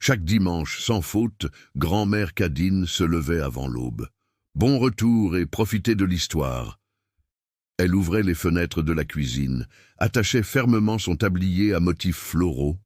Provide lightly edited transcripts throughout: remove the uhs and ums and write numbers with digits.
Chaque dimanche, sans faute, grand-mère Cadine se levait avant l'aube. Bon retour et profitez de l'histoire. Elle ouvrait les fenêtres de la cuisine, attachait fermement son tablier à motifs floraux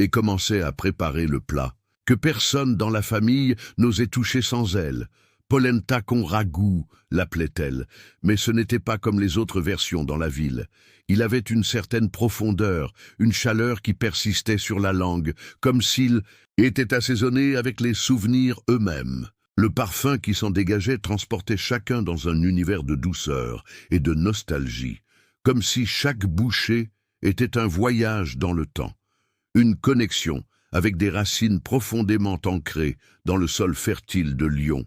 et commençait à préparer le plat, que personne dans la famille n'osait toucher sans elle. Polenta con ragoût, l'appelait-elle, mais ce n'était pas comme les autres versions dans la ville. Il avait une certaine profondeur, une chaleur qui persistait sur la langue, comme s'il était assaisonné avec les souvenirs eux-mêmes. Le parfum qui s'en dégageait transportait chacun dans un univers de douceur et de nostalgie, comme si chaque bouchée était un voyage dans le temps, une connexion avec des racines profondément ancrées dans le sol fertile de Lyon,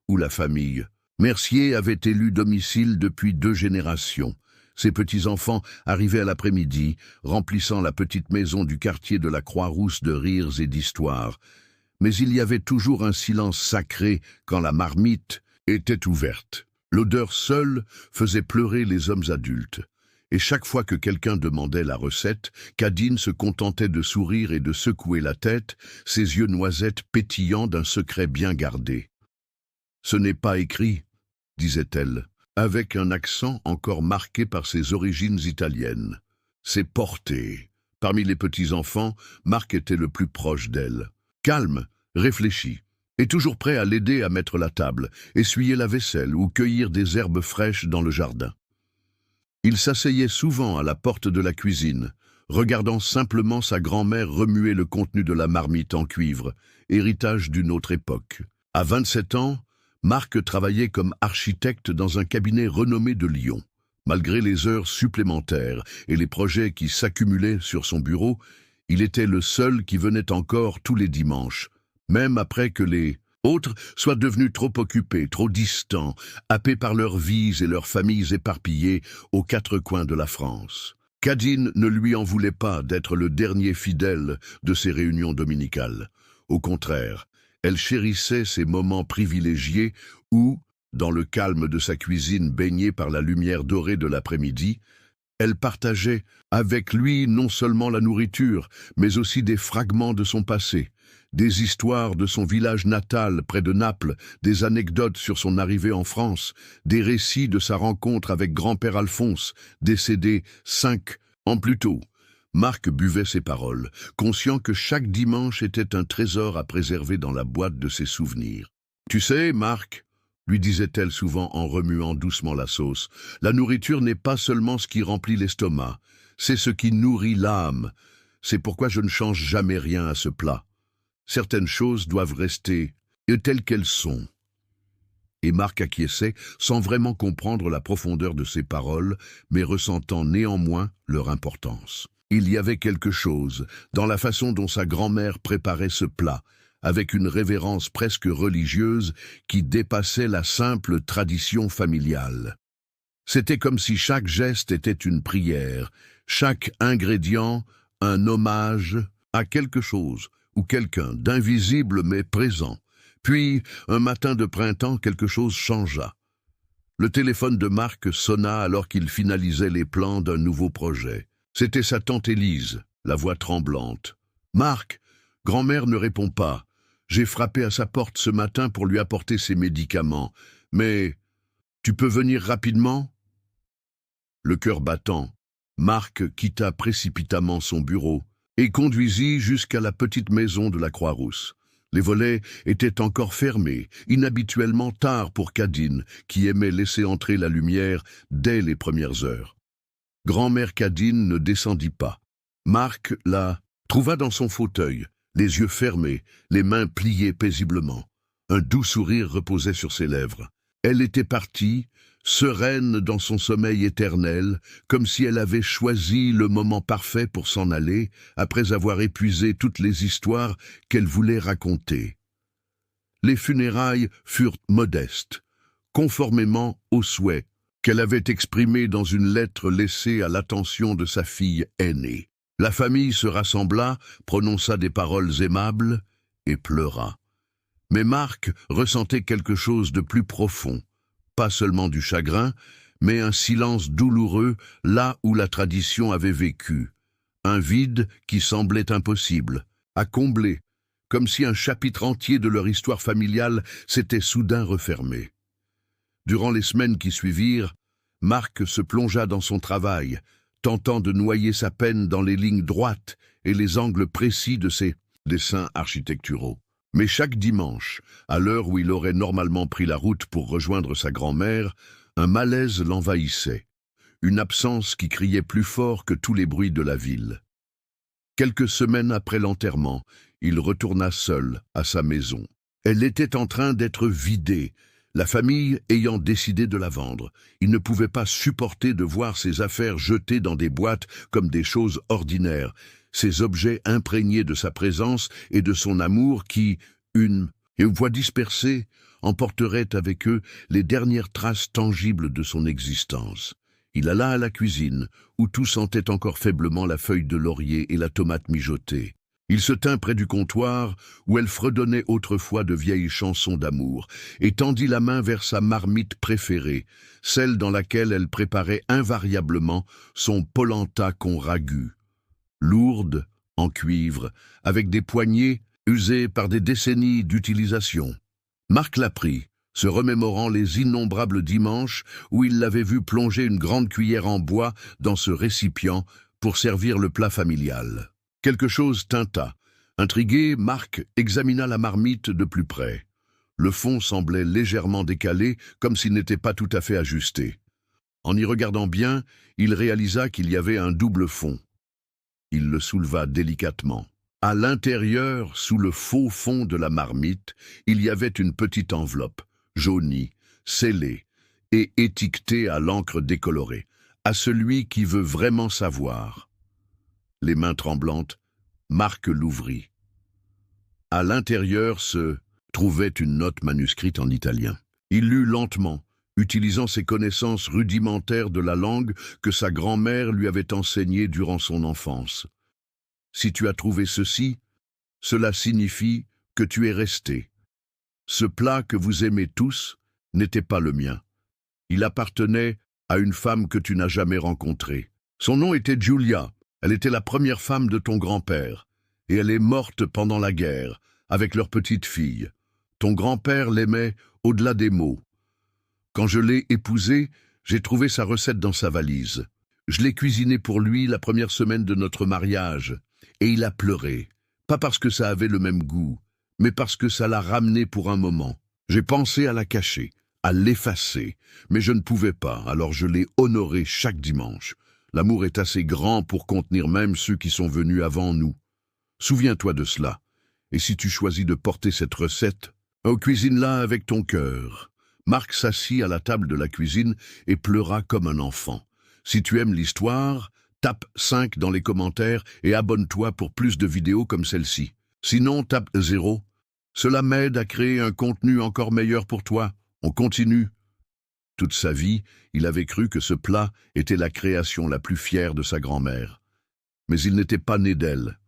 où la famille Mercier avait élu domicile depuis 2 générations. Ses petits-enfants arrivaient à l'après-midi, remplissant la petite maison du quartier de la Croix-Rousse de rires et d'histoires. Mais il y avait toujours un silence sacré quand la marmite était ouverte. L'odeur seule faisait pleurer les hommes adultes. Et chaque fois que quelqu'un demandait la recette, Cadine se contentait de sourire et de secouer la tête, ses yeux noisettes pétillant d'un secret bien gardé. « Ce n'est pas écrit », disait-elle, avec un accent encore marqué par ses origines italiennes. « C'est porté. » Parmi les petits-enfants, Marc était le plus proche d'elle. Calme, réfléchi, et toujours prêt à l'aider à mettre la table, essuyer la vaisselle ou cueillir des herbes fraîches dans le jardin. Il s'asseyait souvent à la porte de la cuisine, regardant simplement sa grand-mère remuer le contenu de la marmite en cuivre, héritage d'une autre époque. À 27 ans, Marc travaillait comme architecte dans un cabinet renommé de Lyon. Malgré les heures supplémentaires et les projets qui s'accumulaient sur son bureau, il était le seul qui venait encore tous les dimanches, même après que les autres soient devenus trop occupés, trop distants, happés par leurs vies et leurs familles éparpillées aux 4 coins de la France. Cadine ne lui en voulait pas d'être le dernier fidèle de ces réunions dominicales. Au contraire, elle chérissait ces moments privilégiés où, dans le calme de sa cuisine baignée par la lumière dorée de l'après-midi, elle partageait avec lui non seulement la nourriture, mais aussi des fragments de son passé, des histoires de son village natal près de Naples, des anecdotes sur son arrivée en France, des récits de sa rencontre avec grand-père Alphonse, décédé 5 ans plus tôt. Marc buvait ses paroles, conscient que chaque dimanche était un trésor à préserver dans la boîte de ses souvenirs. « Tu sais, Marc, » lui disait-elle souvent en remuant doucement la sauce, « la nourriture n'est pas seulement ce qui remplit l'estomac, c'est ce qui nourrit l'âme. C'est pourquoi je ne change jamais rien à ce plat. Certaines choses doivent rester telles qu'elles sont. » Et Marc acquiesçait sans vraiment comprendre la profondeur de ses paroles, mais ressentant néanmoins leur importance. Il y avait quelque chose dans la façon dont sa grand-mère préparait ce plat, avec une révérence presque religieuse qui dépassait la simple tradition familiale. C'était comme si chaque geste était une prière, chaque ingrédient un hommage à quelque chose ou quelqu'un d'invisible mais présent. Puis, un matin de printemps, quelque chose changea. Le téléphone de Marc sonna alors qu'il finalisait les plans d'un nouveau projet. C'était sa tante Élise, la voix tremblante. « Marc, grand-mère ne répond pas. J'ai frappé à sa porte ce matin pour lui apporter ses médicaments. Mais tu peux venir rapidement ?» Le cœur battant, Marc quitta précipitamment son bureau et conduisit jusqu'à la petite maison de la Croix-Rousse. Les volets étaient encore fermés, inhabituellement tard pour Cadine, qui aimait laisser entrer la lumière dès les premières heures. Grand-mère Cadine ne descendit pas. Marc la trouva dans son fauteuil, les yeux fermés, les mains pliées paisiblement. Un doux sourire reposait sur ses lèvres. Elle était partie, sereine dans son sommeil éternel, comme si elle avait choisi le moment parfait pour s'en aller, après avoir épuisé toutes les histoires qu'elle voulait raconter. Les funérailles furent modestes, conformément aux souhaits qu'elle avait exprimés dans une lettre laissée à l'attention de sa fille aînée. La famille se rassembla, prononça des paroles aimables et pleura. Mais Marc ressentait quelque chose de plus profond, pas seulement du chagrin, mais un silence douloureux là où la tradition avait vécu, un vide qui semblait impossible à combler, comme si un chapitre entier de leur histoire familiale s'était soudain refermé. Durant les semaines qui suivirent, Marc se plongea dans son travail, tentant de noyer sa peine dans les lignes droites et les angles précis de ses dessins architecturaux. Mais chaque dimanche, à l'heure où il aurait normalement pris la route pour rejoindre sa grand-mère, un malaise l'envahissait, une absence qui criait plus fort que tous les bruits de la ville. Quelques semaines après l'enterrement, il retourna seul à sa maison. Elle était en train d'être vidée, la famille ayant décidé de la vendre. Il ne pouvait pas supporter de voir ses affaires jetées dans des boîtes comme des choses ordinaires, ces objets imprégnés de sa présence et de son amour qui, une fois dispersés, emporteraient avec eux les dernières traces tangibles de son existence. Il alla à la cuisine, où tout sentait encore faiblement la feuille de laurier et la tomate mijotée. Il se tint près du comptoir, où elle fredonnait autrefois de vieilles chansons d'amour, et tendit la main vers sa marmite préférée, celle dans laquelle elle préparait invariablement son polenta con ragu. Lourde, en cuivre, avec des poignées usées par des décennies d'utilisation. Marc la prit, se remémorant les innombrables dimanches où il l'avait vue plonger une grande cuillère en bois dans ce récipient pour servir le plat familial. Quelque chose tinta. Intrigué, Marc examina la marmite de plus près. Le fond semblait légèrement décalé, comme s'il n'était pas tout à fait ajusté. En y regardant bien, il réalisa qu'il y avait un double fond. Il le souleva délicatement. À l'intérieur, sous le faux fond de la marmite, il y avait une petite enveloppe, jaunie, scellée et étiquetée à l'encre décolorée, à celui qui veut vraiment savoir. Les mains tremblantes, Marc l'ouvrit. À l'intérieur se trouvait une note manuscrite en italien. Il lut lentement, utilisant ses connaissances rudimentaires de la langue que sa grand-mère lui avait enseignée durant son enfance. Si tu as trouvé ceci, cela signifie que tu es resté. Ce plat que vous aimez tous n'était pas le mien. Il appartenait à une femme que tu n'as jamais rencontrée. Son nom était Giulia. Elle était la première femme de ton grand-père. Et elle est morte pendant la guerre, avec leur petite fille. Ton grand-père l'aimait au-delà des mots. Quand je l'ai épousée, j'ai trouvé sa recette dans sa valise. Je l'ai cuisinée pour lui la première semaine de notre mariage. Et il a pleuré. Pas parce que ça avait le même goût, mais parce que ça l'a ramené pour un moment. J'ai pensé à la cacher, à l'effacer, mais je ne pouvais pas, alors je l'ai honorée chaque dimanche. L'amour est assez grand pour contenir même ceux qui sont venus avant nous. Souviens-toi de cela. Et si tu choisis de porter cette recette, cuisine-la avec ton cœur. Marc s'assit à la table de la cuisine et pleura comme un enfant. Si tu aimes l'histoire, tape 5 dans les commentaires et abonne-toi pour plus de vidéos comme celle-ci. Sinon, tape 0. Cela m'aide à créer un contenu encore meilleur pour toi. On continue. Toute sa vie, il avait cru que ce plat était la création la plus fière de sa grand-mère. Mais il n'était pas né d'elle.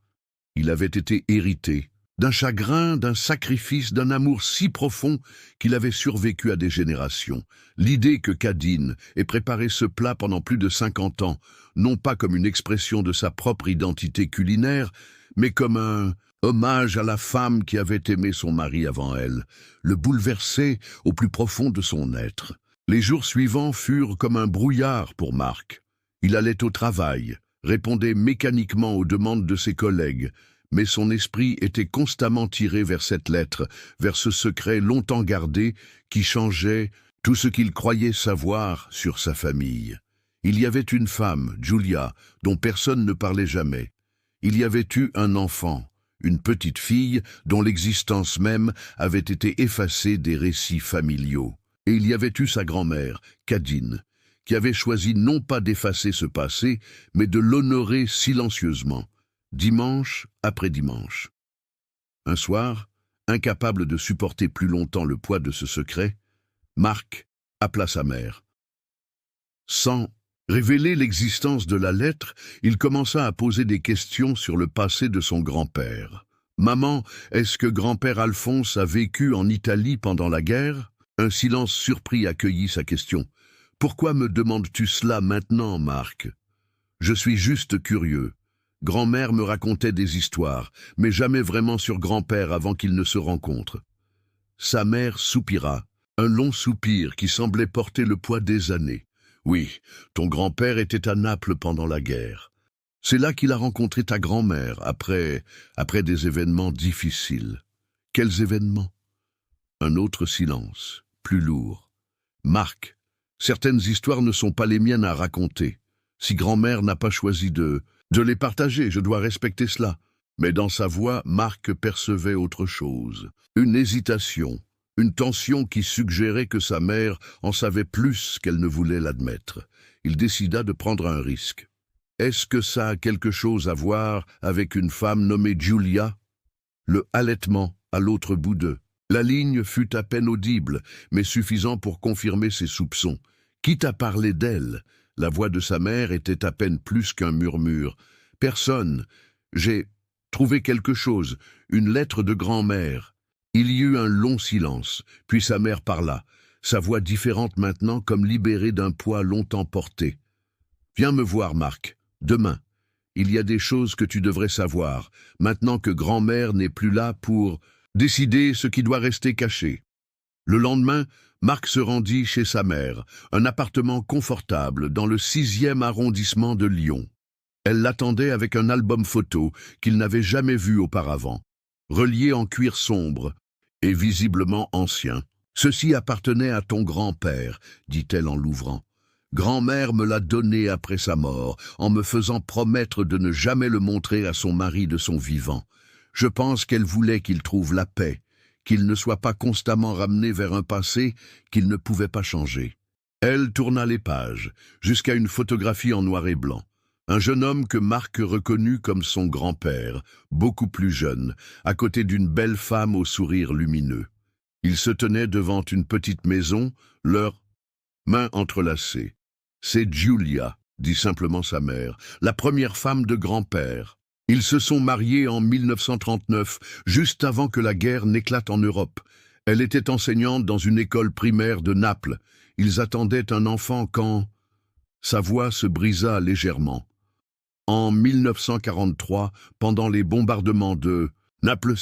Il avait été hérité d'un chagrin, d'un sacrifice, d'un amour si profond qu'il avait survécu à des générations. L'idée que Cadine ait préparé ce plat pendant plus de 50 ans, non pas comme une expression de sa propre identité culinaire, mais comme un hommage à la femme qui avait aimé son mari avant elle, le bouleversait au plus profond de son être. Les jours suivants furent comme un brouillard pour Marc. Il allait au travail, répondait mécaniquement aux demandes de ses collègues, mais son esprit était constamment tiré vers cette lettre, vers ce secret longtemps gardé qui changeait tout ce qu'il croyait savoir sur sa famille. Il y avait une femme, Giulia, dont personne ne parlait jamais. Il y avait eu un enfant, une petite fille dont l'existence même avait été effacée des récits familiaux. Et il y avait eu sa grand-mère, Cadine, qui avait choisi non pas d'effacer ce passé, mais de l'honorer silencieusement, dimanche après dimanche. Un soir, incapable de supporter plus longtemps le poids de ce secret, Marc appela sa mère. Sans révéler l'existence de la lettre, il commença à poser des questions sur le passé de son grand-père. « Maman, est-ce que grand-père Alphonse a vécu en Italie pendant la guerre ?» Un silence surpris accueillit sa question. « Pourquoi me demandes-tu cela maintenant, Marc ?»« Je suis juste curieux. Grand-mère me racontait des histoires, mais jamais vraiment sur grand-père avant qu'ils ne se rencontrent. Sa mère soupira, un long soupir qui semblait porter le poids des années. Oui, ton grand-père était à Naples pendant la guerre. C'est là qu'il a rencontré ta grand-mère, après des événements difficiles. Quels événements? Un autre silence, plus lourd. Marc, certaines histoires ne sont pas les miennes à raconter. Si grand-mère n'a pas choisi de les partager, je dois respecter cela. Mais dans sa voix, Marc percevait autre chose. Une hésitation, une tension qui suggérait que sa mère en savait plus qu'elle ne voulait l'admettre. Il décida de prendre un risque. Est-ce que ça a quelque chose à voir avec une femme nommée Giulia? Le halètement à l'autre bout d'eux. La ligne fut à peine audible, mais suffisant pour confirmer ses soupçons. Quitte à parler d'elle, la voix de sa mère était à peine plus qu'un murmure. « Personne. J'ai trouvé quelque chose, une lettre de grand-mère. » Il y eut un long silence, puis sa mère parla, sa voix différente maintenant comme libérée d'un poids longtemps porté. « Viens me voir, Marc. Demain. Il y a des choses que tu devrais savoir, maintenant que grand-mère n'est plus là pour décider ce qui doit rester caché. » Le lendemain, Marc se rendit chez sa mère, un appartement confortable dans le 6e arrondissement de Lyon. Elle l'attendait avec un album photo qu'il n'avait jamais vu auparavant, relié en cuir sombre et visiblement ancien. « Ceci appartenait à ton grand-père, » dit-elle en l'ouvrant. « Grand-mère me l'a donné après sa mort, en me faisant promettre de ne jamais le montrer à son mari de son vivant. Je pense qu'elle voulait qu'il trouve la paix, qu'il ne soit pas constamment ramené vers un passé qu'il ne pouvait pas changer. » Elle tourna les pages, jusqu'à une photographie en noir et blanc. Un jeune homme que Marc reconnut comme son grand-père, beaucoup plus jeune, à côté d'une belle femme au sourire lumineux. Ils se tenaient devant une petite maison, leurs mains entrelacées. « C'est Giulia, » dit simplement sa mère, « la première femme de grand-père. Ils se sont mariés en 1939, juste avant que la guerre n'éclate en Europe. Elle était enseignante dans une école primaire de Naples. Ils attendaient un enfant quand... » Sa voix se brisa légèrement. En 1943, pendant les bombardements de Naples,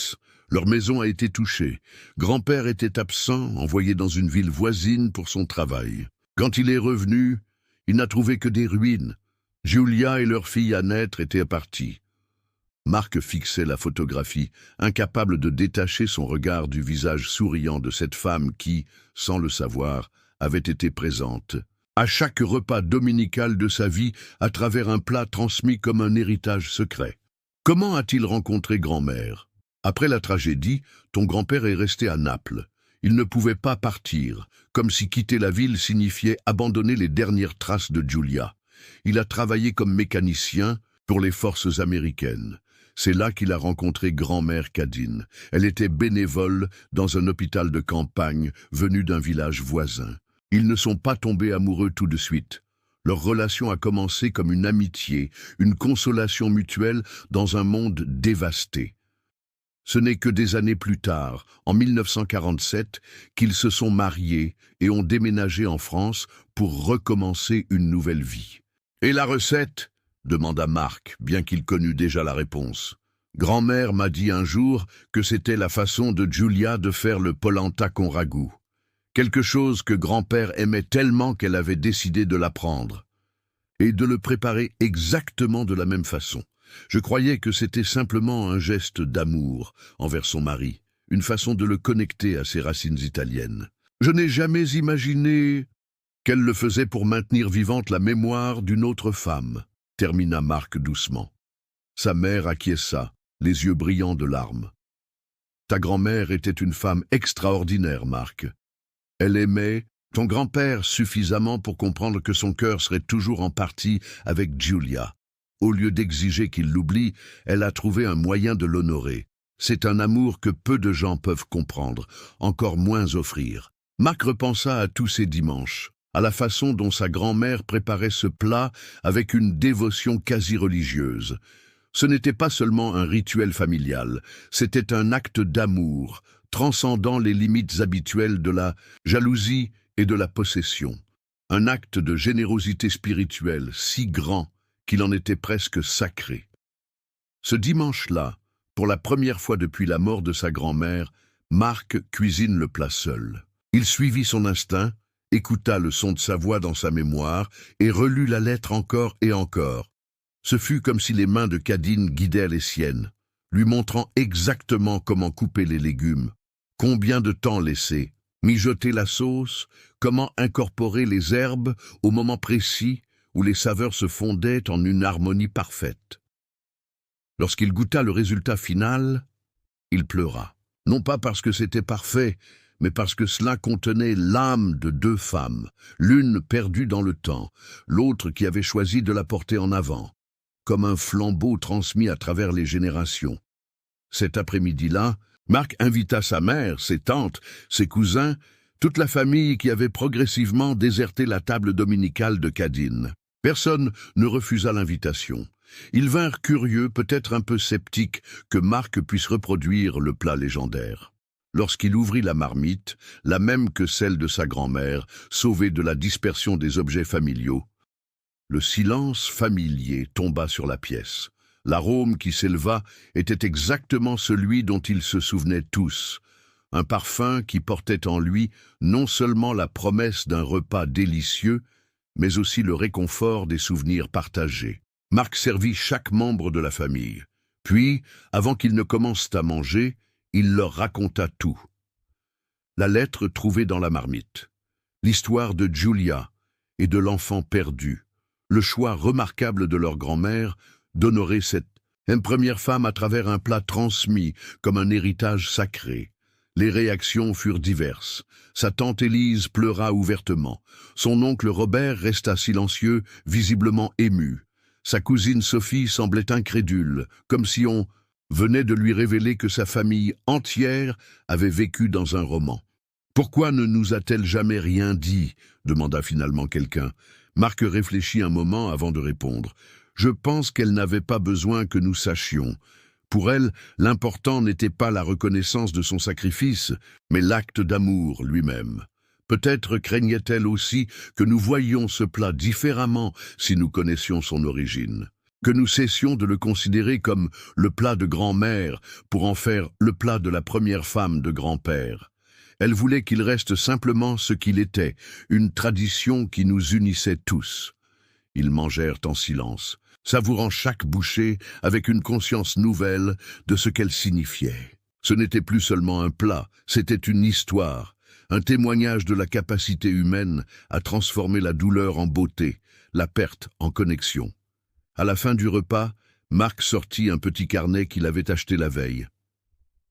leur maison a été touchée. Grand-père était absent, envoyé dans une ville voisine pour son travail. Quand il est revenu, il n'a trouvé que des ruines. Giulia et leur fille à naître étaient partis. Marc fixait la photographie, incapable de détacher son regard du visage souriant de cette femme qui, sans le savoir, avait été présente à chaque repas dominical de sa vie à travers un plat transmis comme un héritage secret. Comment a-t-il rencontré grand-mère? Après la tragédie, ton grand-père est resté à Naples. Il ne pouvait pas partir, comme si quitter la ville signifiait abandonner les dernières traces de Giulia. Il a travaillé comme mécanicien pour les forces américaines. C'est là qu'il a rencontré grand-mère Cadine. Elle était bénévole dans un hôpital de campagne venu d'un village voisin. Ils ne sont pas tombés amoureux tout de suite. Leur relation a commencé comme une amitié, une consolation mutuelle dans un monde dévasté. Ce n'est que des années plus tard, en 1947, qu'ils se sont mariés et ont déménagé en France pour recommencer une nouvelle vie. « Et la recette ?» demanda Marc, bien qu'il connût déjà la réponse. « Grand-mère m'a dit un jour que c'était la façon de Giulia de faire le polenta con ragoût. Quelque chose que grand-père aimait tellement qu'elle avait décidé de l'apprendre. Et de le préparer exactement de la même façon. Je croyais que c'était simplement un geste d'amour envers son mari, une façon de le connecter à ses racines italiennes. Je n'ai jamais imaginé qu'elle le faisait pour maintenir vivante la mémoire d'une autre femme, » termina Marc doucement. Sa mère acquiesça, les yeux brillants de larmes. « Ta grand-mère était une femme extraordinaire, Marc. Elle aimait ton grand-père suffisamment pour comprendre que son cœur serait toujours en partie avec Giulia. Au lieu d'exiger qu'il l'oublie, elle a trouvé un moyen de l'honorer. C'est un amour que peu de gens peuvent comprendre, encore moins offrir. » Marc repensa à tous ces dimanches, à la façon dont sa grand-mère préparait ce plat avec une dévotion quasi religieuse. Ce n'était pas seulement un rituel familial, c'était un acte d'amour, transcendant les limites habituelles de la jalousie et de la possession. Un acte de générosité spirituelle si grand qu'il en était presque sacré. Ce dimanche-là, pour la première fois depuis la mort de sa grand-mère, Marc cuisine le plat seul. Il suivit son instinct, écouta le son de sa voix dans sa mémoire et relut la lettre encore et encore. Ce fut comme si les mains de Cadine guidaient les siennes, lui montrant exactement comment couper les légumes, combien de temps laisser, mijoter la sauce, comment incorporer les herbes au moment précis où les saveurs se fondaient en une harmonie parfaite. Lorsqu'il goûta le résultat final, il pleura. Non pas parce que c'était parfait, mais parce que cela contenait l'âme de deux femmes, l'une perdue dans le temps, l'autre qui avait choisi de la porter en avant, comme un flambeau transmis à travers les générations. Cet après-midi-là, Marc invita sa mère, ses tantes, ses cousins, toute la famille qui avait progressivement déserté la table dominicale de Cadine. Personne ne refusa l'invitation. Ils vinrent curieux, peut-être un peu sceptiques, que Marc puisse reproduire le plat légendaire. Lorsqu'il ouvrit la marmite, la même que celle de sa grand-mère, sauvée de la dispersion des objets familiaux, le silence familier tomba sur la pièce. L'arôme qui s'éleva était exactement celui dont ils se souvenaient tous, un parfum qui portait en lui non seulement la promesse d'un repas délicieux, mais aussi le réconfort des souvenirs partagés. Marc servit chaque membre de la famille. Puis, avant qu'ils ne commencent à manger, il leur raconta tout. La lettre trouvée dans la marmite, l'histoire de Julia et de l'enfant perdu, le choix remarquable de leur grand-mère d'honorer cette première femme à travers un plat transmis comme un héritage sacré. Les réactions furent diverses. Sa tante Élise pleura ouvertement. Son oncle Robert resta silencieux, visiblement ému. Sa cousine Sophie semblait incrédule, comme si on venait de lui révéler que sa famille entière avait vécu dans un roman. « Pourquoi ne nous a-t-elle jamais rien dit ?» demanda finalement quelqu'un. Marc réfléchit un moment avant de répondre. « Je pense qu'elle n'avait pas besoin que nous sachions. Pour elle, l'important n'était pas la reconnaissance de son sacrifice, mais l'acte d'amour lui-même. Peut-être craignait-elle aussi que nous voyions ce plat différemment si nous connaissions son origine, que nous cessions de le considérer comme le plat de grand-mère pour en faire le plat de la première femme de grand-père. Elle voulait qu'il reste simplement ce qu'il était, une tradition qui nous unissait tous. » Ils mangèrent en silence, savourant chaque bouchée avec une conscience nouvelle de ce qu'elle signifiait. Ce n'était plus seulement un plat, c'était une histoire, un témoignage de la capacité humaine à transformer la douleur en beauté, la perte en connexion. À la fin du repas, Marc sortit un petit carnet qu'il avait acheté la veille.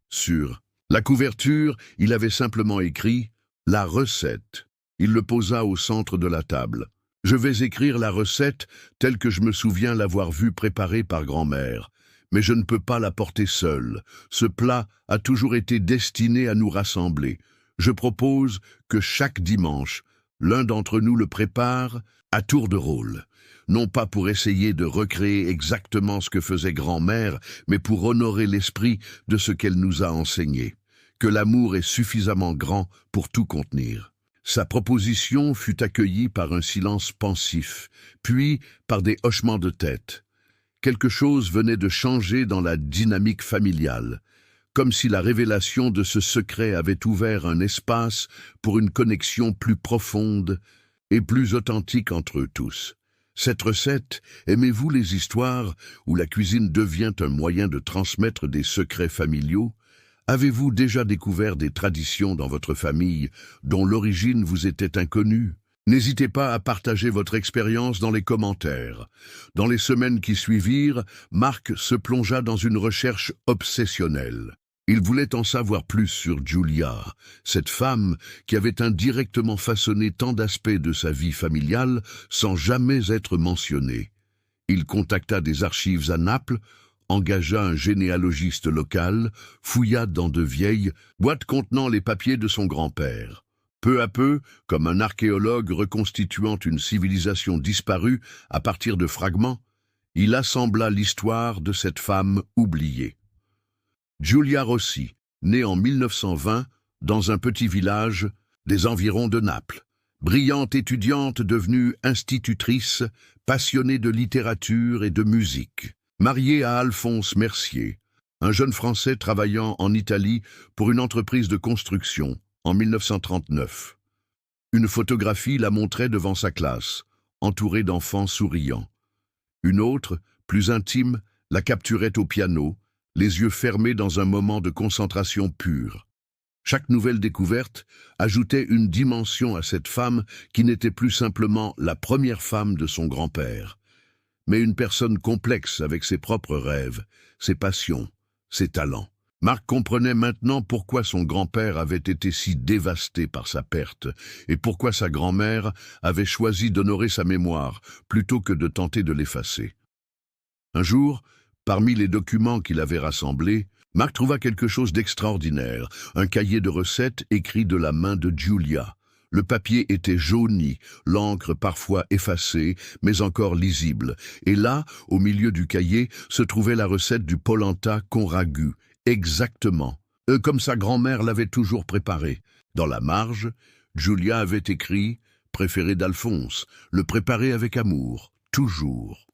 Sur la couverture, il avait simplement écrit « La recette ». Il le posa au centre de la table. « Je vais écrire la recette telle que je me souviens l'avoir vue préparée par grand-mère. Mais je ne peux pas la porter seule. Ce plat a toujours été destiné à nous rassembler. Je propose que chaque dimanche, l'un d'entre nous le prépare à tour de rôle. Non pas pour essayer de recréer exactement ce que faisait grand-mère, mais pour honorer l'esprit de ce qu'elle nous a enseigné. Que l'amour est suffisamment grand pour tout contenir. » Sa proposition fut accueillie par un silence pensif, puis par des hochements de tête. Quelque chose venait de changer dans la dynamique familiale, comme si la révélation de ce secret avait ouvert un espace pour une connexion plus profonde et plus authentique entre eux tous. Cette recette, aimez-vous les histoires où la cuisine devient un moyen de transmettre des secrets familiaux? Avez-vous déjà découvert des traditions dans votre famille dont l'origine vous était inconnue? N'hésitez pas à partager votre expérience dans les commentaires. Dans les semaines qui suivirent, Marc se plongea dans une recherche obsessionnelle. Il voulait en savoir plus sur Julia, cette femme qui avait indirectement façonné tant d'aspects de sa vie familiale sans jamais être mentionnée. Il contacta des archives à Naples, engagea un généalogiste local, fouilla dans de vieilles boîtes contenant les papiers de son grand-père. Peu à peu, comme un archéologue reconstituant une civilisation disparue à partir de fragments, il assembla l'histoire de cette femme oubliée. Julia Rossi, née en 1920 dans un petit village des environs de Naples. Brillante étudiante devenue institutrice, passionnée de littérature et de musique. Mariée à Alphonse Mercier, un jeune Français travaillant en Italie pour une entreprise de construction en 1939. Une photographie la montrait devant sa classe, entourée d'enfants souriants. Une autre, plus intime, la capturait au piano, les yeux fermés dans un moment de concentration pure. Chaque nouvelle découverte ajoutait une dimension à cette femme qui n'était plus simplement la première femme de son grand-père, mais une personne complexe avec ses propres rêves, ses passions, ses talents. Marc comprenait maintenant pourquoi son grand-père avait été si dévasté par sa perte et pourquoi sa grand-mère avait choisi d'honorer sa mémoire plutôt que de tenter de l'effacer. Un jour, parmi les documents qu'il avait rassemblés, Marc trouva quelque chose d'extraordinaire, un cahier de recettes écrit de la main de Giulia. Le papier était jauni, l'encre parfois effacée, mais encore lisible. Et là, au milieu du cahier, se trouvait la recette du polenta con ragu, exactement, comme sa grand-mère l'avait toujours préparé. Dans la marge, Giulia avait écrit « Préféré d'Alphonse, le préparer avec amour, toujours ».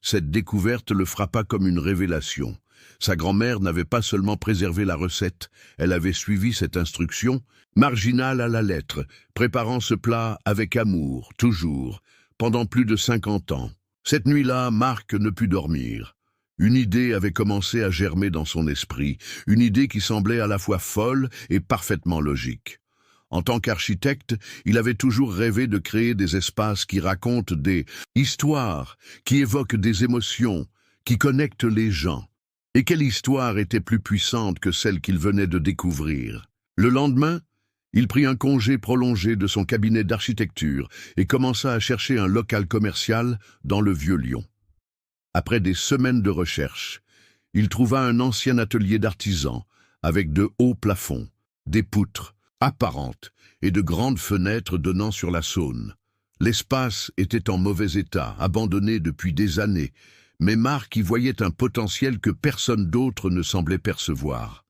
Cette découverte le frappa comme une révélation. Sa grand-mère n'avait pas seulement préservé la recette, elle avait suivi cette instruction, marginale à la lettre, préparant ce plat avec amour, toujours, pendant plus de 50 ans. Cette nuit-là, Marc ne put dormir. Une idée avait commencé à germer dans son esprit, une idée qui semblait à la fois folle et parfaitement logique. En tant qu'architecte, il avait toujours rêvé de créer des espaces qui racontent des histoires, qui évoquent des émotions, qui connectent les gens. Et quelle histoire était plus puissante que celle qu'il venait de découvrir? Le lendemain, il prit un congé prolongé de son cabinet d'architecture et commença à chercher un local commercial dans le Vieux-Lyon. Après des semaines de recherche, il trouva un ancien atelier d'artisan avec de hauts plafonds, des poutres apparentes et de grandes fenêtres donnant sur la Saône. L'espace était en mauvais état, abandonné depuis des années, mais Marc y voyait un potentiel que personne d'autre ne semblait percevoir.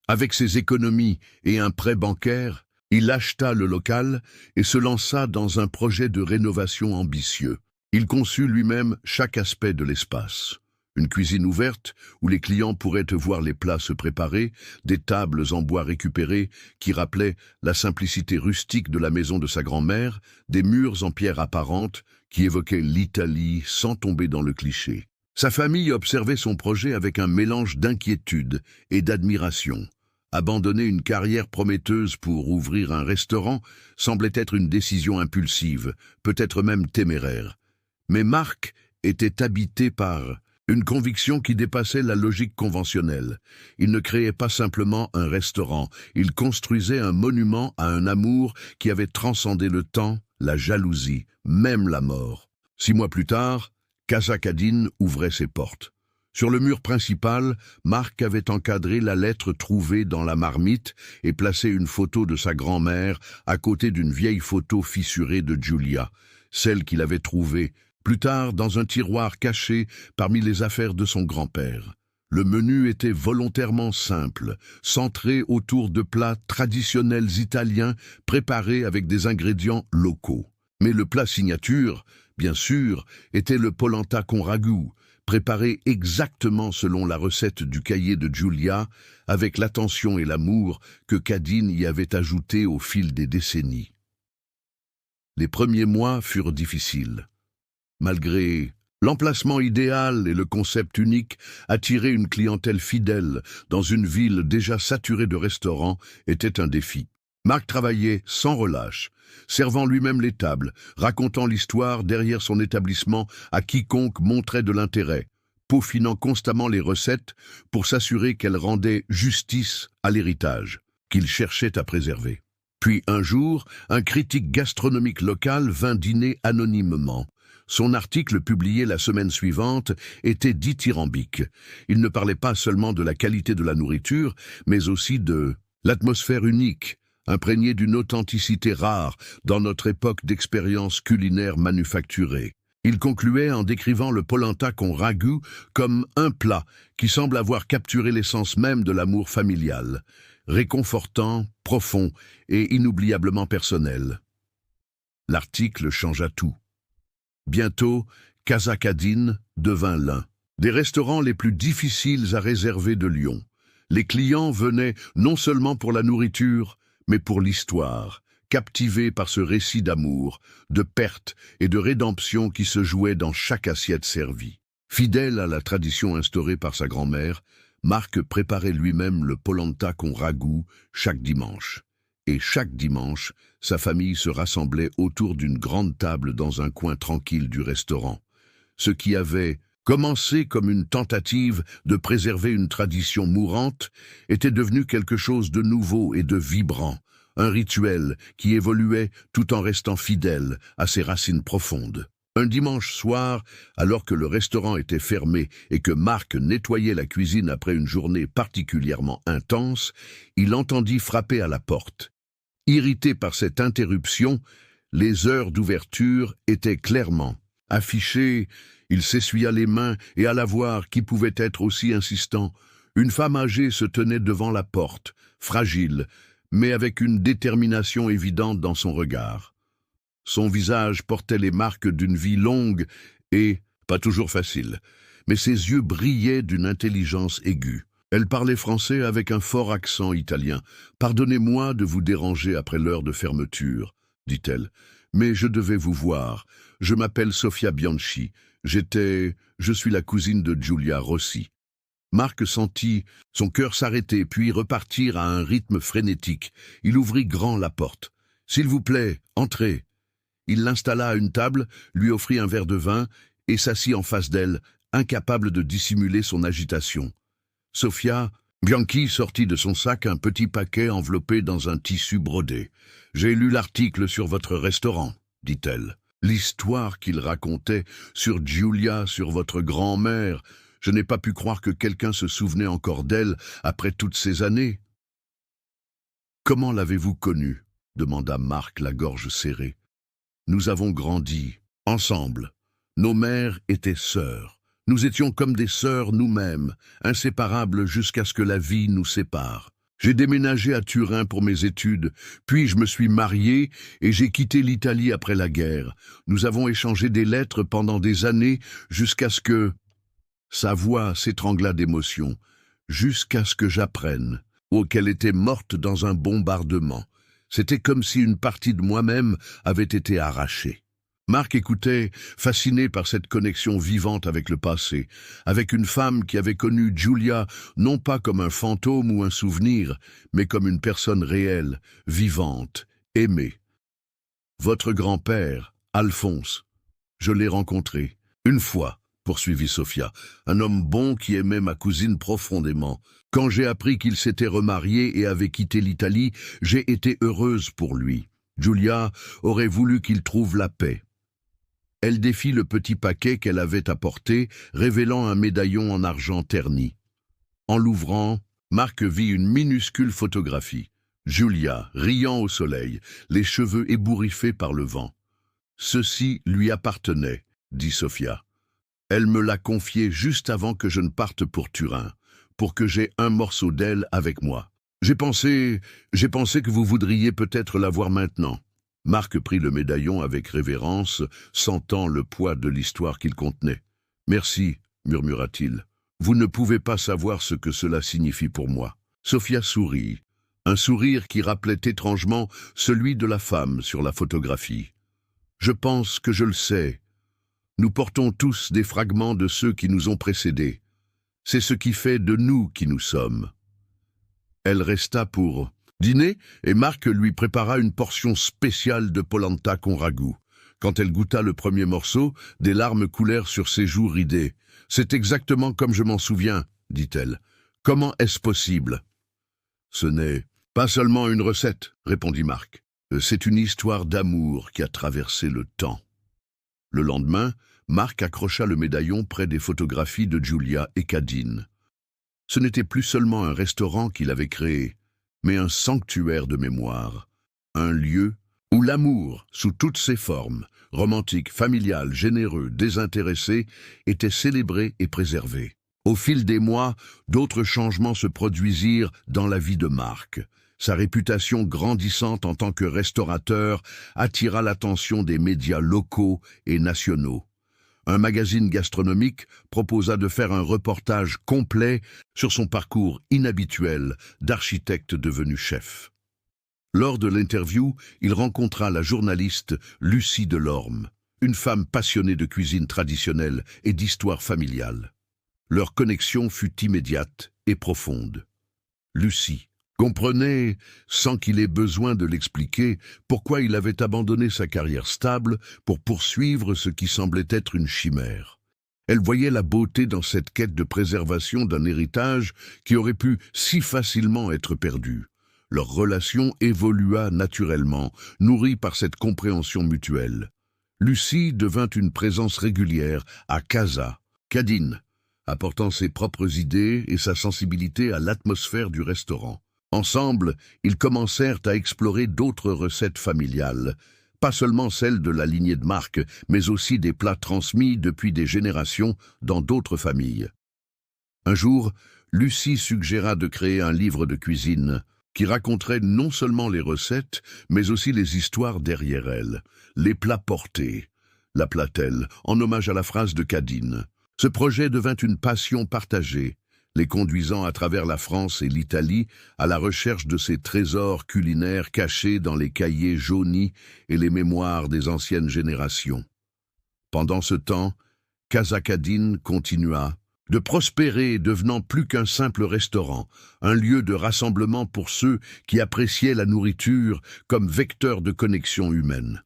Avec ses économies et un prêt bancaire, il acheta le local et se lança dans un projet de rénovation ambitieux. Il conçut lui-même chaque aspect de l'espace. Une cuisine ouverte, où les clients pourraient voir les plats se préparer, des tables en bois récupérées qui rappelaient la simplicité rustique de la maison de sa grand-mère, des murs en pierre apparente qui évoquaient l'Italie sans tomber dans le cliché. Sa famille observait son projet avec un mélange d'inquiétude et d'admiration. Abandonner une carrière prometteuse pour ouvrir un restaurant semblait être une décision impulsive, peut-être même téméraire. Mais Marc était habité par une conviction qui dépassait la logique conventionnelle. Il ne créait pas simplement un restaurant, il construisait un monument à un amour qui avait transcendé le temps, la jalousie, même la mort. 6 mois plus tard, Casa Cadine ouvrait ses portes. Sur le mur principal, Marc avait encadré la lettre trouvée dans la marmite et placé une photo de sa grand-mère à côté d'une vieille photo fissurée de Giulia, celle qu'il avait trouvée plus tard dans un tiroir caché parmi les affaires de son grand-père. Le menu était volontairement simple, centré autour de plats traditionnels italiens préparés avec des ingrédients locaux. Mais le plat signature, bien sûr, était le polenta con ragu, préparé exactement selon la recette du cahier de Giulia, avec l'attention et l'amour que Cadine y avait ajouté au fil des décennies. Les premiers mois furent difficiles. Malgré l'emplacement idéal et le concept unique, attirer une clientèle fidèle dans une ville déjà saturée de restaurants était un défi. Marc travaillait sans relâche, servant lui-même les tables, racontant l'histoire derrière son établissement à quiconque montrait de l'intérêt, peaufinant constamment les recettes pour s'assurer qu'elles rendaient justice à l'héritage qu'il cherchait à préserver. Puis un jour, un critique gastronomique local vint dîner anonymement. Son article publié la semaine suivante était dithyrambique. Il ne parlait pas seulement de la qualité de la nourriture, mais aussi de l'atmosphère unique, imprégnée d'une authenticité rare dans notre époque d'expériences culinaires manufacturées. Il concluait en décrivant le polenta con ragu comme un plat qui semble avoir capturé l'essence même de l'amour familial, réconfortant, profond et inoubliablement personnel. L'article changea tout. Bientôt, Casa Cadine devint l'un. des restaurants les plus difficiles à réserver de Lyon. Les clients venaient non seulement pour la nourriture, mais pour l'histoire, captivés par ce récit d'amour, de perte et de rédemption qui se jouait dans chaque assiette servie. Fidèle à la tradition instaurée par sa grand-mère, Marc préparait lui-même le polenta con ragoût chaque dimanche. Et chaque dimanche, sa famille se rassemblait autour d'une grande table dans un coin tranquille du restaurant. Ce qui avait commencé comme une tentative de préserver une tradition mourante était devenu quelque chose de nouveau et de vibrant, un rituel qui évoluait tout en restant fidèle à ses racines profondes. Un dimanche soir, alors que le restaurant était fermé et que Marc nettoyait la cuisine après une journée particulièrement intense, il entendit frapper à la porte. Irrité par cette interruption, les heures d'ouverture étaient clairement affichées. Il s'essuya les mains et alla voir qui pouvait être aussi insistant. Une femme âgée se tenait devant la porte, fragile, mais avec une détermination évidente dans son regard. Son visage portait les marques d'une vie longue et pas toujours facile, mais ses yeux brillaient d'une intelligence aiguë. Elle parlait français avec un fort accent italien. « Pardonnez-moi de vous déranger après l'heure de fermeture, » dit-elle, « mais je devais vous voir. Je m'appelle Sofia Bianchi. Je suis la cousine de Giulia Rossi. » Marc sentit son cœur s'arrêter puis repartir à un rythme frénétique. Il ouvrit grand la porte. « S'il vous plaît, entrez. » Il l'installa à une table, lui offrit un verre de vin et s'assit en face d'elle, incapable de dissimuler son agitation. Sofia Bianchi sortit de son sac un petit paquet enveloppé dans un tissu brodé. « J'ai lu l'article sur votre restaurant, » dit-elle. L'histoire qu'il racontait sur Giulia, sur votre grand-mère, je n'ai pas pu croire que quelqu'un se souvenait encore d'elle après toutes ces années. « Comment l'avez-vous connue » demanda Marc, la gorge serrée. « Nous avons grandi, ensemble. Nos mères étaient sœurs. Nous étions comme des sœurs nous-mêmes, inséparables jusqu'à ce que la vie nous sépare. J'ai déménagé à Turin pour mes études, puis je me suis marié et j'ai quitté l'Italie après la guerre. Nous avons échangé des lettres pendant des années jusqu'à ce que... » Sa voix s'étrangla d'émotion, « jusqu'à ce que j'apprenne qu'elle était morte dans un bombardement. C'était comme si une partie de moi-même avait été arrachée. » Marc écoutait, fasciné par cette connexion vivante avec le passé, avec une femme qui avait connu Giulia non pas comme un fantôme ou un souvenir, mais comme une personne réelle, vivante, aimée. « Votre grand-père, Alphonse, je l'ai rencontré, une fois, » poursuivit Sofia, « un homme bon qui aimait ma cousine profondément. Quand j'ai appris qu'il s'était remarié et avait quitté l'Italie, j'ai été heureuse pour lui. Giulia aurait voulu qu'il trouve la paix. » Elle défit le petit paquet qu'elle avait apporté, révélant un médaillon en argent terni. En l'ouvrant, Marc vit une minuscule photographie. Giulia, riant au soleil, les cheveux ébouriffés par le vent. « Ceci lui appartenait, » dit Sofia. « Elle me l'a confié juste avant que je ne parte pour Turin, pour que j'aie un morceau d'elle avec moi. J'ai pensé que vous voudriez peut-être la voir maintenant. » Marc prit le médaillon avec révérence, sentant le poids de l'histoire qu'il contenait. « Merci, » murmura-t-il. « Vous ne pouvez pas savoir ce que cela signifie pour moi. » Sofia sourit, un sourire qui rappelait étrangement celui de la femme sur la photographie. « Je pense que je le sais. Nous portons tous des fragments de ceux qui nous ont précédés. C'est ce qui fait de nous qui nous sommes. » Elle resta pour dîner et Marc lui prépara une portion spéciale de polenta con ragoût. Quand elle goûta le premier morceau, des larmes coulèrent sur ses joues ridées. « C'est exactement comme je m'en souviens, » dit-elle. « Comment est-ce possible ?»« Ce n'est pas seulement une recette, » répondit Marc. « C'est une histoire d'amour qui a traversé le temps. » Le lendemain, Marc accrocha le médaillon près des photographies de Giulia et Cadine. Ce n'était plus seulement un restaurant qu'il avait créé, mais un sanctuaire de mémoire, un lieu où l'amour, sous toutes ses formes, romantique, familial, généreux, désintéressé, était célébré et préservé. Au fil des mois, d'autres changements se produisirent dans la vie de Marc. Sa réputation grandissante en tant que restaurateur attira l'attention des médias locaux et nationaux. Un magazine gastronomique proposa de faire un reportage complet sur son parcours inhabituel d'architecte devenu chef. Lors de l'interview, il rencontra la journaliste Lucie Delorme, une femme passionnée de cuisine traditionnelle et d'histoire familiale. Leur connexion fut immédiate et profonde. Lucie comprenait, sans qu'il ait besoin de l'expliquer, pourquoi il avait abandonné sa carrière stable pour poursuivre ce qui semblait être une chimère. Elle voyait la beauté dans cette quête de préservation d'un héritage qui aurait pu si facilement être perdu. Leur relation évolua naturellement, nourrie par cette compréhension mutuelle. Lucie devint une présence régulière à Casa Cadine, apportant ses propres idées et sa sensibilité à l'atmosphère du restaurant. Ensemble, ils commencèrent à explorer d'autres recettes familiales, pas seulement celles de la lignée de Marc, mais aussi des plats transmis depuis des générations dans d'autres familles. Un jour, Lucie suggéra de créer un livre de cuisine qui raconterait non seulement les recettes, mais aussi les histoires derrière elles, les plats portés, l'appela-t-elle, en hommage à la phrase de Cadine. Ce projet devint une passion partagée, les conduisant à travers la France et l'Italie à la recherche de ces trésors culinaires cachés dans les cahiers jaunis et les mémoires des anciennes générations. Pendant ce temps, Casa Cadine continua de prospérer, devenant plus qu'un simple restaurant, un lieu de rassemblement pour ceux qui appréciaient la nourriture comme vecteur de connexion humaine.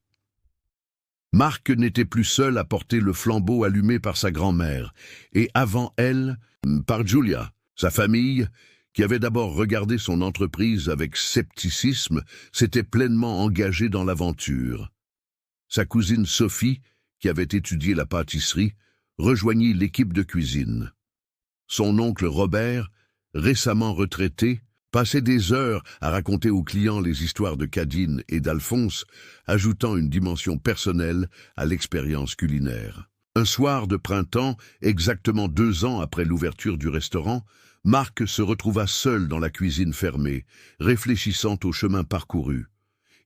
Marc n'était plus seul à porter le flambeau allumé par sa grand-mère, et avant elle, par Julia, sa famille, qui avait d'abord regardé son entreprise avec scepticisme, s'était pleinement engagée dans l'aventure. Sa cousine Sophie, qui avait étudié la pâtisserie, rejoignit l'équipe de cuisine. Son oncle Robert, récemment retraité, passait des heures à raconter aux clients les histoires de Cadine et d'Alphonse, ajoutant une dimension personnelle à l'expérience culinaire. Un soir de printemps, exactement 2 ans après l'ouverture du restaurant, Marc se retrouva seul dans la cuisine fermée, réfléchissant au chemin parcouru.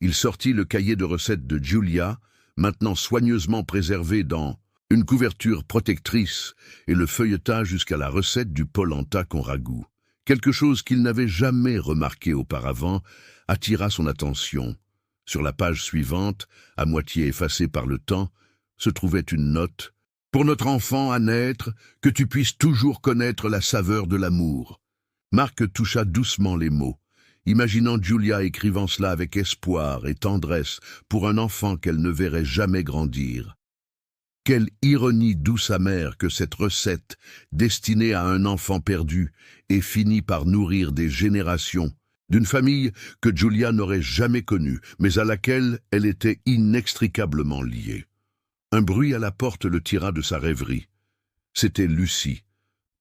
Il sortit le cahier de recettes de Julia, maintenant soigneusement préservé dans une couverture protectrice, et le feuilleta jusqu'à la recette du polenta con ragoût. Quelque chose qu'il n'avait jamais remarqué auparavant attira son attention. Sur la page suivante, à moitié effacée par le temps, se trouvait une note. « Pour notre enfant à naître, que tu puisses toujours connaître la saveur de l'amour. » Marc toucha doucement les mots, imaginant Julia écrivant cela avec espoir et tendresse pour un enfant qu'elle ne verrait jamais grandir. Quelle ironie douce amère que cette recette, destinée à un enfant perdu, ait fini par nourrir des générations, d'une famille que Julia n'aurait jamais connue, mais à laquelle elle était inextricablement liée. Un bruit à la porte le tira de sa rêverie. C'était Lucie,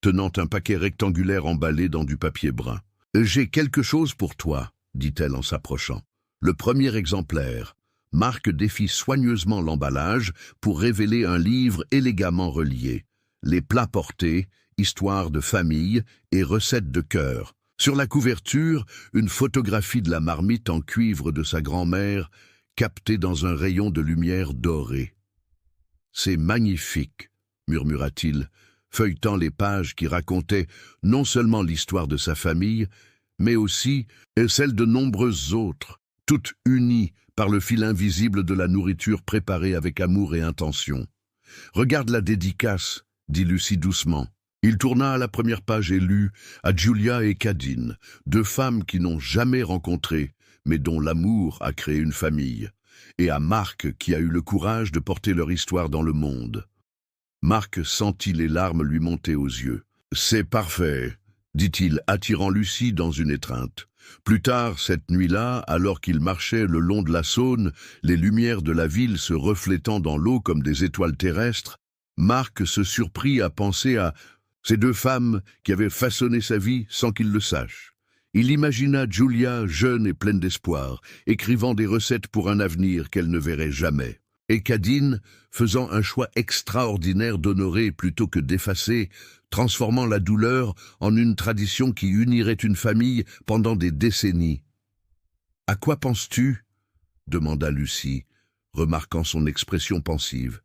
tenant un paquet rectangulaire emballé dans du papier brun. « J'ai quelque chose pour toi, » dit-elle en s'approchant. Le premier exemplaire. Marc défit soigneusement l'emballage pour révéler un livre élégamment relié. Les plats portés, histoire de famille et recettes de cœur. Sur la couverture, une photographie de la marmite en cuivre de sa grand-mère, captée dans un rayon de lumière dorée. « C'est magnifique, » murmura-t-il, feuilletant les pages qui racontaient non seulement l'histoire de sa famille, mais aussi celle de nombreuses autres, toutes unies par le fil invisible de la nourriture préparée avec amour et intention. « Regarde la dédicace, » dit Lucie doucement. Il tourna à la première page et lut « À Julia et Cadine, 2 femmes qui n'ont jamais rencontré, mais dont l'amour a créé une famille, et à Marc qui a eu le courage de porter leur histoire dans le monde. » Marc sentit les larmes lui monter aux yeux. « C'est parfait, » dit-il, attirant Lucie dans une étreinte. Plus tard, cette nuit-là, alors qu'il marchait le long de la Saône, les lumières de la ville se reflétant dans l'eau comme des étoiles terrestres, Marc se surprit à penser à ces 2 femmes qui avaient façonné sa vie sans qu'il le sache. Il imagina Julia jeune et pleine d'espoir, écrivant des recettes pour un avenir qu'elle ne verrait jamais. Et Cadine, faisant un choix extraordinaire d'honorer plutôt que d'effacer, transformant la douleur en une tradition qui unirait une famille pendant des décennies. « À quoi penses-tu » demanda Lucie, remarquant son expression pensive.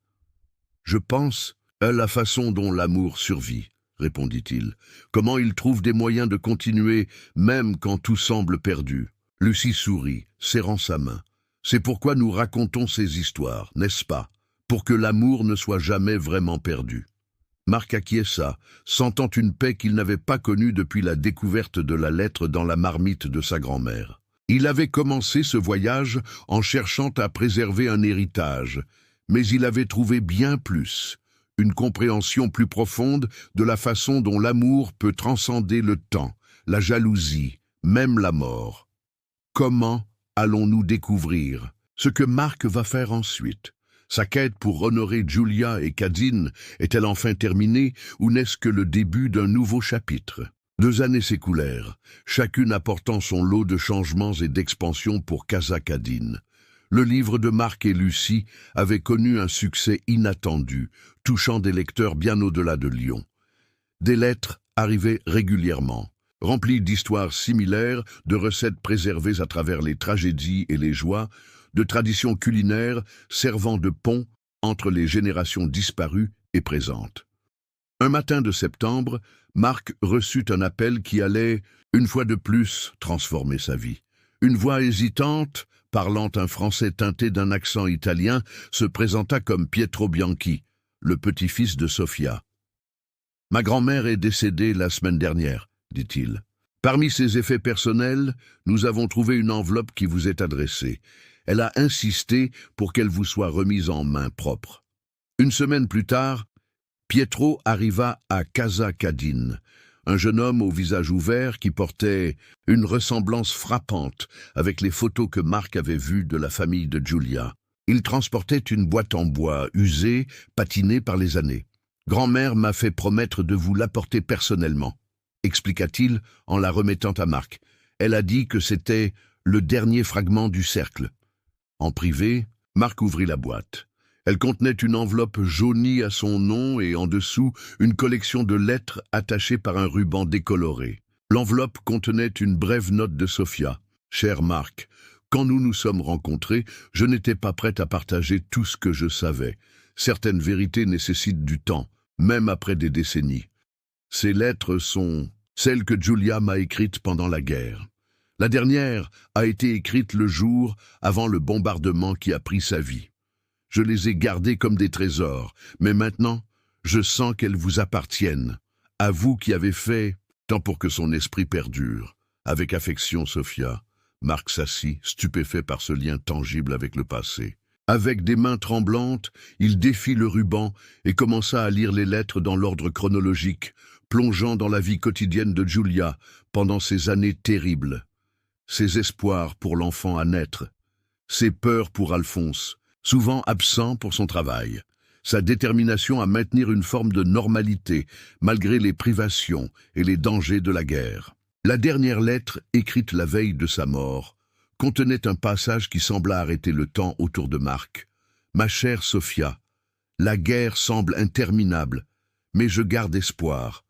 Je pense à la façon dont l'amour survit, répondit-il. Comment il trouve des moyens de continuer, même quand tout semble perdu. Lucie sourit, serrant sa main. C'est pourquoi nous racontons ces histoires, n'est-ce pas? Pour que l'amour ne soit jamais vraiment perdu. Marc acquiesça, sentant une paix qu'il n'avait pas connue depuis la découverte de la lettre dans la marmite de sa grand-mère. Il avait commencé ce voyage en cherchant à préserver un héritage, mais il avait trouvé bien plus, une compréhension plus profonde de la façon dont l'amour peut transcender le temps, la jalousie, même la mort. Comment allons-nous découvrir ce que Marc va faire ensuite? Sa quête pour honorer Julia et Cadine est-elle enfin terminée ou n'est-ce que le début d'un nouveau chapitre? 2 années s'écoulèrent, chacune apportant son lot de changements et d'expansions pour Casa Cadine. Le livre de Marc et Lucie avait connu un succès inattendu, touchant des lecteurs bien au-delà de Lyon. Des lettres arrivaient régulièrement, remplies d'histoires similaires, de recettes préservées à travers les tragédies et les joies, de traditions culinaires servant de pont entre les générations disparues et présentes. Un matin de septembre, Marc reçut un appel qui allait, une fois de plus, transformer sa vie. Une voix hésitante, parlant un français teinté d'un accent italien, se présenta comme Pietro Bianchi, le petit-fils de Sofia. « Ma grand-mère est décédée la semaine dernière, dit-il. Parmi ses effets personnels, nous avons trouvé une enveloppe qui vous est adressée. Elle a insisté pour qu'elle vous soit remise en main propre. » Une semaine plus tard, Pietro arriva à Casa Cadine, un jeune homme au visage ouvert qui portait une ressemblance frappante avec les photos que Marc avait vues de la famille de Julia. Il transportait une boîte en bois usée, patinée par les années. « Grand-mère m'a fait promettre de vous l'apporter personnellement, » expliqua-t-il en la remettant à Marc. « Elle a dit que c'était le dernier fragment du cercle. » En privé, Marc ouvrit la boîte. Elle contenait une enveloppe jaunie à son nom et en dessous une collection de lettres attachées par un ruban décoloré. L'enveloppe contenait une brève note de Sofia. « Cher Marc, quand nous nous sommes rencontrés, je n'étais pas prête à partager tout ce que je savais. Certaines vérités nécessitent du temps, même après des décennies. Ces lettres sont celles que Julia m'a écrites pendant la guerre. La dernière a été écrite le jour avant le bombardement qui a pris sa vie. Je les ai gardées comme des trésors, mais maintenant, je sens qu'elles vous appartiennent, à vous qui avez fait tant pour que son esprit perdure. Avec affection, Sofia. » Marc s'assit, stupéfait par ce lien tangible avec le passé. Avec des mains tremblantes, il défit le ruban et commença à lire les lettres dans l'ordre chronologique, plongeant dans la vie quotidienne de Julia pendant ces années terribles. Ses espoirs pour l'enfant à naître, ses peurs pour Alphonse, souvent absent pour son travail, sa détermination à maintenir une forme de normalité malgré les privations et les dangers de la guerre. La dernière lettre, écrite la veille de sa mort, contenait un passage qui sembla arrêter le temps autour de Marc. « Ma chère Sofia, la guerre semble interminable, mais je garde espoir.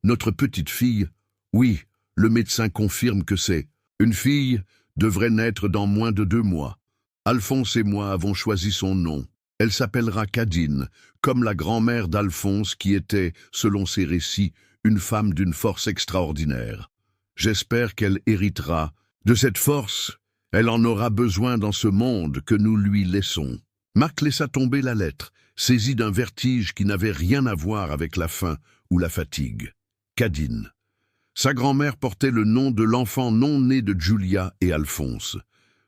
Notre petite fille, oui, le médecin confirme que c'est une fille, devrait naître dans moins de 2 mois. Alphonse et moi avons choisi son nom. Elle s'appellera Cadine, comme la grand-mère d'Alphonse qui était, selon ses récits, une femme d'une force extraordinaire. J'espère qu'elle héritera de cette force. Elle en aura besoin dans ce monde que nous lui laissons. » Marc laissa tomber la lettre, saisi d'un vertige qui n'avait rien à voir avec la faim ou la fatigue. Cadine. Sa grand-mère portait le nom de l'enfant non né de Julia et Alphonse.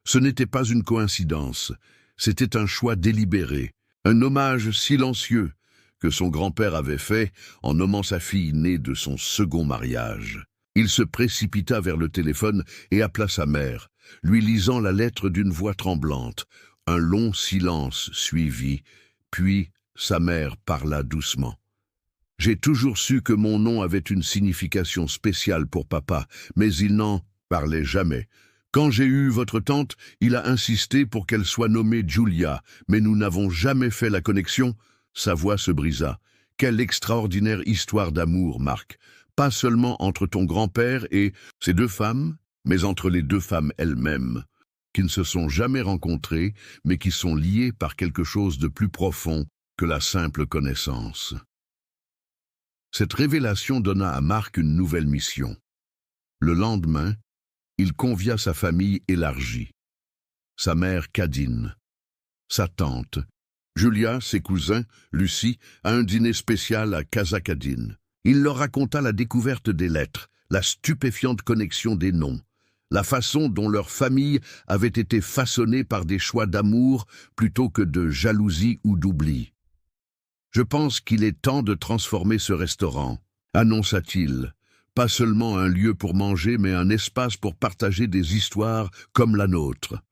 Ce n'était pas une coïncidence, c'était un choix délibéré, un hommage silencieux que son grand-père avait fait en nommant sa fille née de son second mariage. Il se précipita vers le téléphone et appela sa mère, lui lisant la lettre d'une voix tremblante. Un long silence suivit, puis sa mère parla doucement. « J'ai toujours su que mon nom avait une signification spéciale pour papa, mais il n'en parlait jamais. Quand j'ai eu votre tante, il a insisté pour qu'elle soit nommée Julia, mais nous n'avons jamais fait la connexion. » Sa voix se brisa. « Quelle extraordinaire histoire d'amour, Marc. Pas seulement entre ton grand-père et ces 2 femmes, mais entre les 2 femmes elles-mêmes, qui ne se sont jamais rencontrées, mais qui sont liées par quelque chose de plus profond que la simple connaissance. Cette révélation donna à Marc une nouvelle mission. Le lendemain, il convia sa famille élargie. Sa mère Cadine, sa tante, Julia, ses cousins, Lucie, à un dîner spécial à Casa Cadine. Il leur raconta la découverte des lettres, la stupéfiante connexion des noms, la façon dont leur famille avait été façonnée par des choix d'amour plutôt que de jalousie ou d'oubli. « Je pense qu'il est temps de transformer ce restaurant », annonça-t-il. « Pas seulement un lieu pour manger, mais un espace pour partager des histoires comme la nôtre.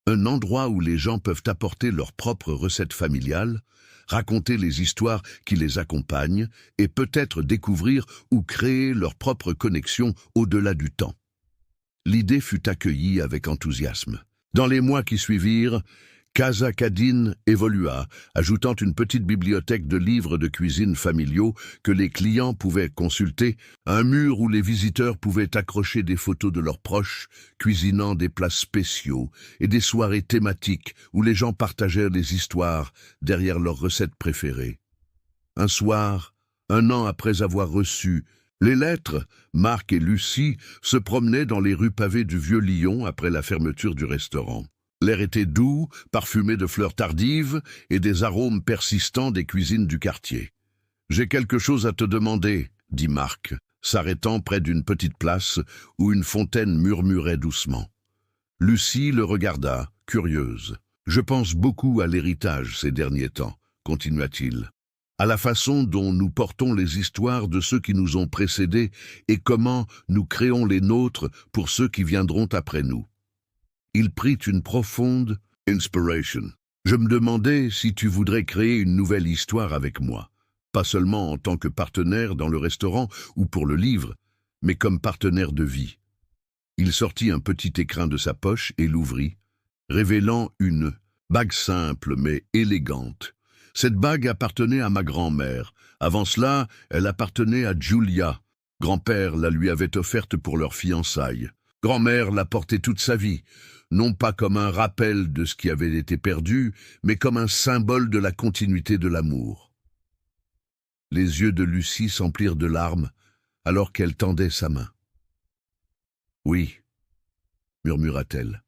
Un endroit où les gens peuvent apporter leurs propres recettes familiales, raconter les histoires qui les accompagnent et peut-être découvrir ou créer leur propre connexion au-delà du temps. » L'idée fut accueillie avec enthousiasme. Dans les mois qui suivirent, Casa Cadine évolua, ajoutant une petite bibliothèque de livres de cuisine familiaux que les clients pouvaient consulter, un mur où les visiteurs pouvaient accrocher des photos de leurs proches, cuisinant des plats spéciaux, et des soirées thématiques où les gens partagèrent les histoires derrière leurs recettes préférées. Un soir, 1 an après avoir reçu les lettres, Marc et Lucie se promenaient dans les rues pavées du Vieux-Lyon après la fermeture du restaurant. L'air était doux, parfumé de fleurs tardives et des arômes persistants des cuisines du quartier. « J'ai quelque chose à te demander », dit Marc, s'arrêtant près d'une petite place où une fontaine murmurait doucement. Lucie le regarda, curieuse. « Je pense beaucoup à l'héritage ces derniers temps », continua-t-il. « À la façon dont nous portons les histoires de ceux qui nous ont précédés et comment nous créons les nôtres pour ceux qui viendront après nous. » Il prit une profonde inspiration. « Je me demandais si tu voudrais créer une nouvelle histoire avec moi, pas seulement en tant que partenaire dans le restaurant ou pour le livre, mais comme partenaire de vie. » Il sortit un petit écrin de sa poche et l'ouvrit, révélant une bague simple mais élégante. Cette bague appartenait à ma grand-mère. Avant cela, elle appartenait à Julia. Grand-père la lui avait offerte pour leur fiançailles. Grand-mère l'a portée toute sa vie, non pas comme un rappel de ce qui avait été perdu, mais comme un symbole de la continuité de l'amour. Les yeux de Lucie s'emplirent de larmes alors qu'elle tendait sa main. « Oui, » murmura-t-elle.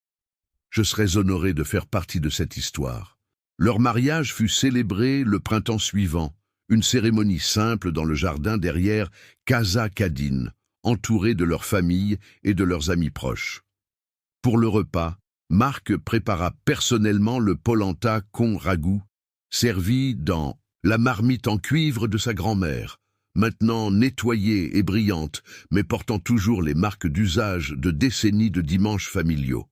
« Je serais honorée de faire partie de cette histoire. » Leur mariage fut célébré le printemps suivant, une cérémonie simple dans le jardin derrière Casa Cadine, entourés de leur famille et de leurs amis proches. Pour le repas, Marc prépara personnellement le polenta con ragoût, servi dans la marmite en cuivre de sa grand-mère, maintenant nettoyée et brillante, mais portant toujours les marques d'usage de décennies de dimanches familiaux.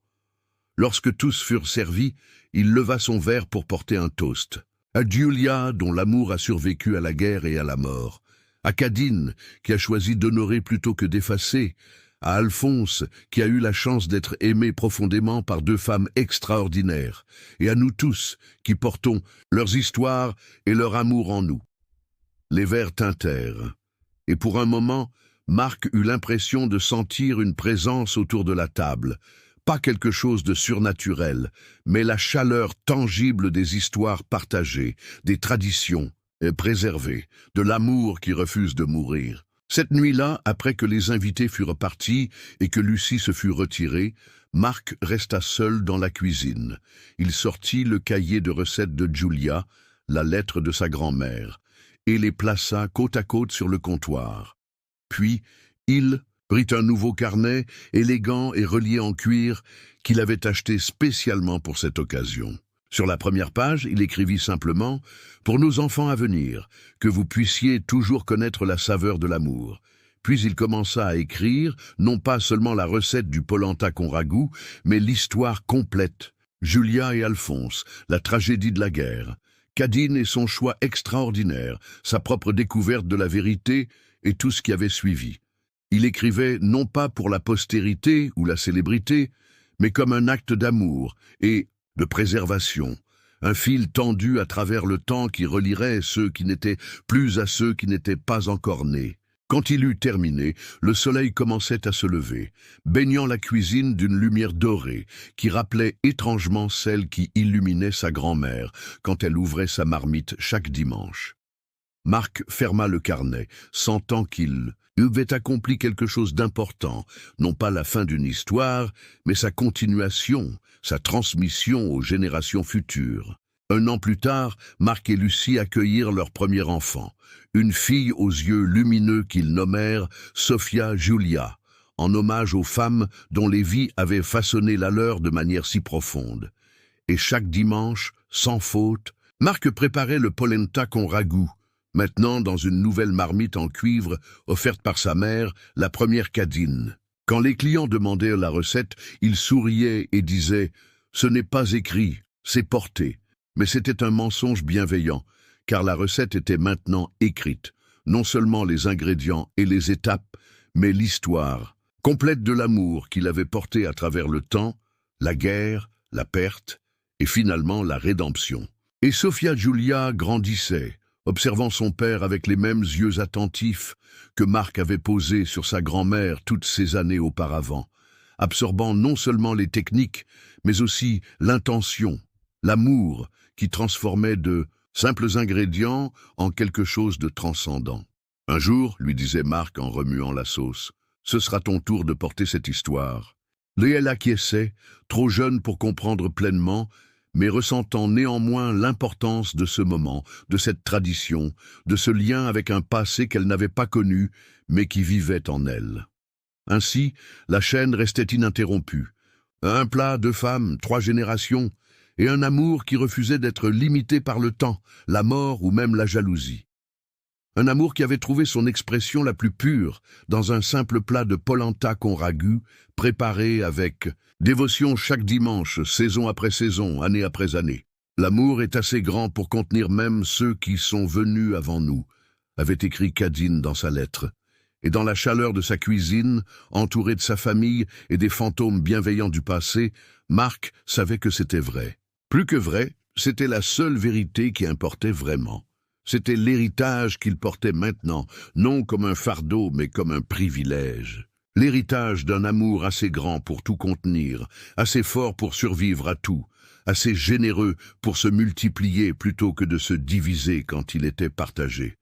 Lorsque tous furent servis, il leva son verre pour porter un toast. À Julia, dont l'amour a survécu à la guerre et à la mort. À Cadine, qui a choisi d'honorer plutôt que d'effacer, à Alphonse, qui a eu la chance d'être aimé profondément par 2 femmes extraordinaires, et à nous tous, qui portons leurs histoires et leur amour en nous. Les verres tintèrent, et pour un moment, Marc eut l'impression de sentir une présence autour de la table, pas quelque chose de surnaturel, mais la chaleur tangible des histoires partagées, des traditions préservées, de l'amour qui refuse de mourir. Cette nuit-là, après que les invités furent partis et que Lucie se fut retirée, Marc resta seul dans la cuisine. Il sortit le cahier de recettes de Julia, la lettre de sa grand-mère, et les plaça côte à côte sur le comptoir. Puis, il prit un nouveau carnet, élégant et relié en cuir, qu'il avait acheté spécialement pour cette occasion. Sur la première page, il écrivit simplement « Pour nos enfants à venir, que vous puissiez toujours connaître la saveur de l'amour ». Puis il commença à écrire, non pas seulement la recette du polenta con ragoût, mais l'histoire complète. Julia et Alphonse, la tragédie de la guerre. Cadine et son choix extraordinaire, sa propre découverte de la vérité et tout ce qui avait suivi. Il écrivait non pas pour la postérité ou la célébrité, mais comme un acte d'amour et de préservation, un fil tendu à travers le temps qui relierait ceux qui n'étaient plus à ceux qui n'étaient pas encore nés. Quand il eut terminé, le soleil commençait à se lever, baignant la cuisine d'une lumière dorée qui rappelait étrangement celle qui illuminait sa grand-mère quand elle ouvrait sa marmite chaque dimanche. Marc ferma le carnet, sentant qu'il avait accompli quelque chose d'important, non pas la fin d'une histoire, mais sa continuation, sa transmission aux générations futures. 1 an plus tard, Marc et Lucie accueillirent leur premier enfant, une fille aux yeux lumineux qu'ils nommèrent Sophia Julia, en hommage aux femmes dont les vies avaient façonné la leur de manière si profonde. Et chaque dimanche, sans faute, Marc préparait le polenta con ragoût, maintenant dans une nouvelle marmite en cuivre offerte par sa mère, la première Cadine. Quand les clients demandaient la recette, il souriait et disait « Ce n'est pas écrit, c'est porté ». Mais c'était un mensonge bienveillant, car la recette était maintenant écrite, non seulement les ingrédients et les étapes, mais l'histoire, complète de l'amour qu'il avait porté à travers le temps, la guerre, la perte et finalement la rédemption. Et Sophia Julia grandissait, observant son père avec les mêmes yeux attentifs que Marc avait posés sur sa grand-mère toutes ces années auparavant, absorbant non seulement les techniques, mais aussi l'intention, l'amour qui transformait de simples ingrédients en quelque chose de transcendant. Un jour, lui disait Marc en remuant la sauce, ce sera ton tour de porter cette histoire. Léel acquiesçait, trop jeune pour comprendre pleinement, mais ressentant néanmoins l'importance de ce moment, de cette tradition, de ce lien avec un passé qu'elle n'avait pas connu, mais qui vivait en elle. Ainsi, la chaîne restait ininterrompue. Un plat, 2 femmes, 3 générations, et un amour qui refusait d'être limité par le temps, la mort ou même la jalousie. Un amour qui avait trouvé son expression la plus pure dans un simple plat de polenta con ragoût, préparé avec dévotion chaque dimanche, saison après saison, année après année. L'amour est assez grand pour contenir même ceux qui sont venus avant nous, avait écrit Cadine dans sa lettre. Et dans la chaleur de sa cuisine, entouré de sa famille et des fantômes bienveillants du passé, Marc savait que c'était vrai. Plus que vrai, c'était la seule vérité qui importait vraiment. C'était l'héritage qu'il portait maintenant, non comme un fardeau, mais comme un privilège. L'héritage d'un amour assez grand pour tout contenir, assez fort pour survivre à tout, assez généreux pour se multiplier plutôt que de se diviser quand il était partagé.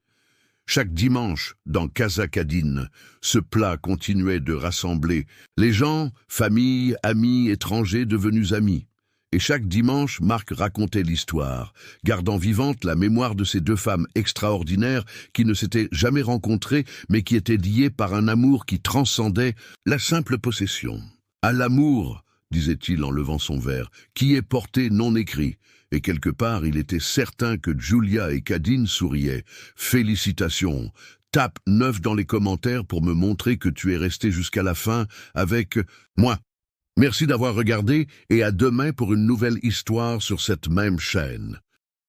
Chaque dimanche, dans Casa Cadine, ce plat continuait de rassembler les gens, familles, amis, étrangers devenus amis. Et chaque dimanche, Marc racontait l'histoire, gardant vivante la mémoire de ces 2 femmes extraordinaires qui ne s'étaient jamais rencontrées, mais qui étaient liées par un amour qui transcendait la simple possession. À l'amour, disait-il en levant son verre, qui est porté non écrit. Et quelque part, il était certain que Julia et Cadine souriaient. Félicitations. Tape 9 dans les commentaires pour me montrer que tu es resté jusqu'à la fin avec moi. Merci d'avoir regardé et à demain pour une nouvelle histoire sur cette même chaîne.